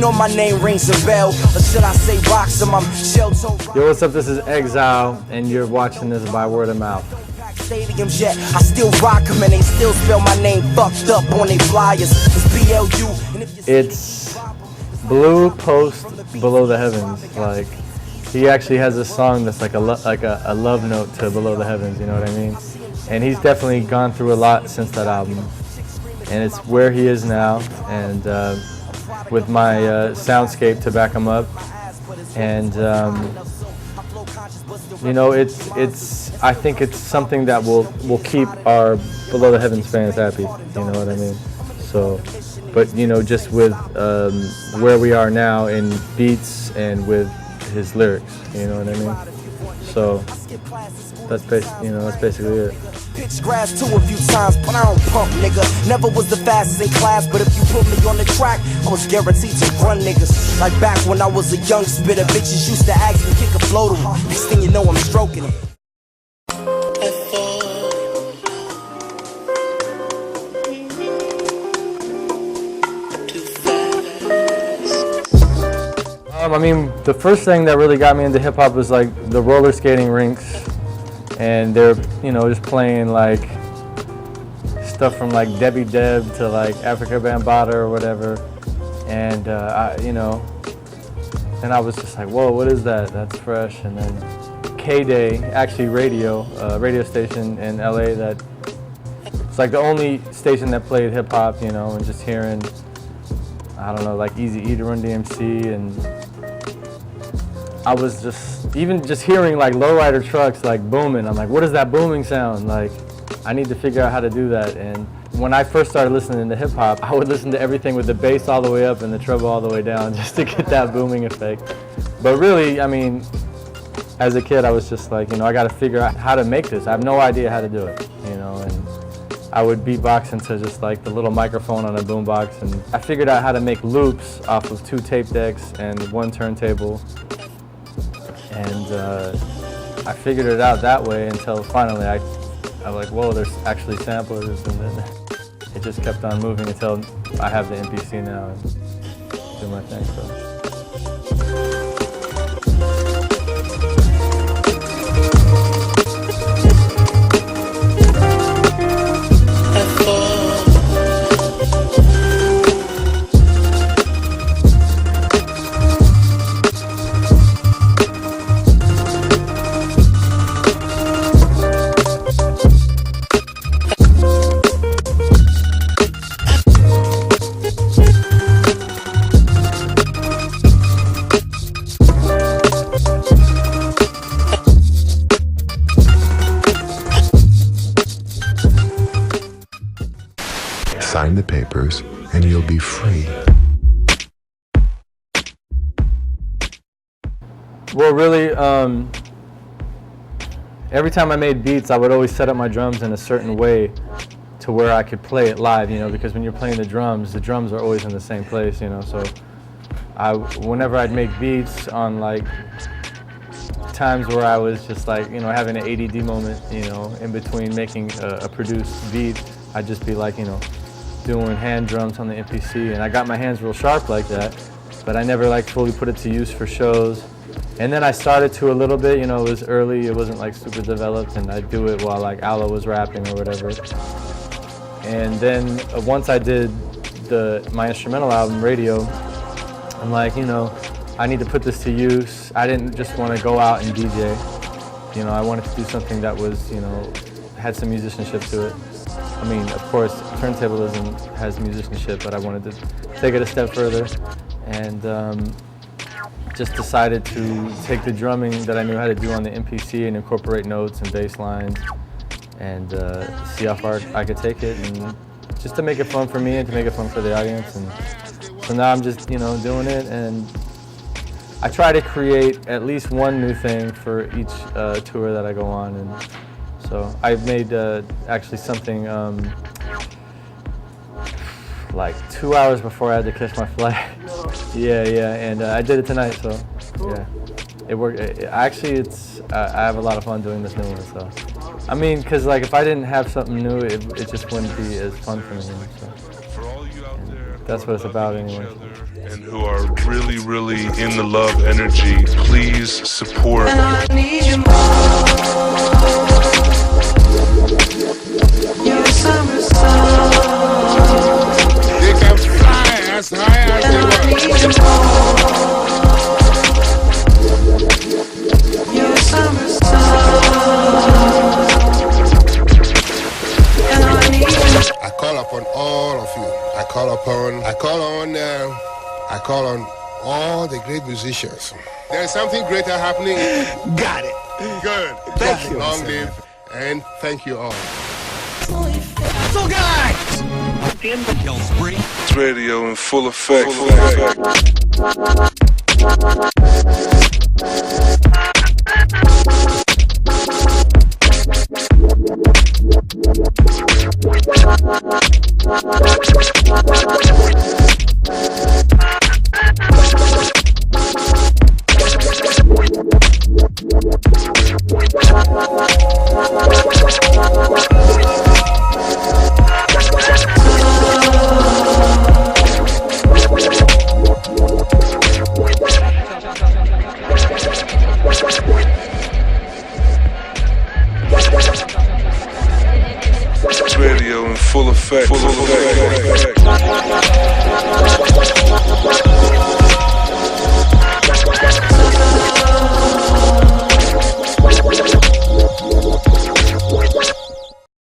know my name rings a bell, or should I say rocks him? I'm shell-toe. Yo, what's up? This is Exile, and you're watching this by word of mouth. Stadiums yet, I still rock them and they still spell my name fucked up on they flyers. It's BLU. It's Blue Post Below the Heavens. Like, he actually has a song that's like a love note to Below the Heavens, you know what I mean? And he's definitely gone through a lot since that album. And it's where he is now, and with my soundscape to back him up. And you know, I think it's something that will keep our Below the Heavens fans happy, you know what I mean? So, but you know, just with where we are now in beats and with his lyrics, you know what I mean? So that's basically it. Pitch grass too a few times, but I don't pump, nigga. Never was the fastest in class, but if you put me on the track, I was guaranteed to run niggas. Like back when I was a young spitter, bitches used to ask me kick a flow to them. Next thing you know, I'm stroking it. I mean, the first thing that really got me into hip hop was like the roller skating rinks, and they're, you know, just playing like stuff from like Debbie Deb to like Africa Bambaataa or whatever, and you know, and I was just like, whoa, what is that? That's fresh. And then K-Day, actually radio station in LA that it's like the only station that played hip hop, you know, and just hearing, I don't know, like Eazy-E to Run DMC, and I was just hearing like lowrider trucks like booming. I'm like, what is that booming sound? Like, I need to figure out how to do that. And when I first started listening to hip hop, I would listen to everything with the bass all the way up and the treble all the way down just to get that booming effect. But really, I mean, as a kid, I was just like, you know, I got to figure out how to make this. I have no idea how to do it, you know. And I would beatbox into just like the little microphone on a boombox, and I figured out how to make loops off of 2 tape decks and 1 turntable. And I figured it out that way until finally I was like, whoa, there's actually samplers, and then it just kept on moving until I have the MPC now and do my thing. So. Sign the papers and you'll be free. Well, really, every time I made beats, I would always set up my drums in a certain way to where I could play it live, you know, because when you're playing the drums are always in the same place, you know. So whenever I'd make beats on like times where I was just like, you know, having an ADD moment, you know, in between making a produced beat, I'd just be like, you know, doing hand drums on the MPC, and I got my hands real sharp like that, but I never like fully put it to use for shows. And then I started to a little bit, you know, it was early, it wasn't like super developed, and I'd do it while like Aloe was rapping or whatever. And then once I did my instrumental album, Radio, I'm like, you know, I need to put this to use. I didn't just want to go out and DJ, you know, I wanted to do something that was, you know, had some musicianship to it. I mean, of course, turntablism has musicianship, but I wanted to take it a step further, and just decided to take the drumming that I knew how to do on the MPC and incorporate notes and bass lines, and see how far I could take it, and just to make it fun for me and to make it fun for the audience. And so now I'm just, you know, doing it, and I try to create at least one new thing for each tour that I go on. And so I've made actually something like 2 hours before I had to catch my flight. yeah, and I did it tonight, so yeah, it worked. Actually, I have a lot of fun doing this new one. So, I mean, cause like if I didn't have something new, it just wouldn't be as fun for me. So. That's what it's about anyway. And who are really, really in the love energy, please support. And I need you more. You're summer sun. They can fly as high as And I need you more. You're summer sun. And I need you. I call upon all of you. I call on all the great musicians. There's something greater happening. Got it. Good. Thank you. Long live and thank you all. So guys! It's radio in full effect. It's radio in full effect.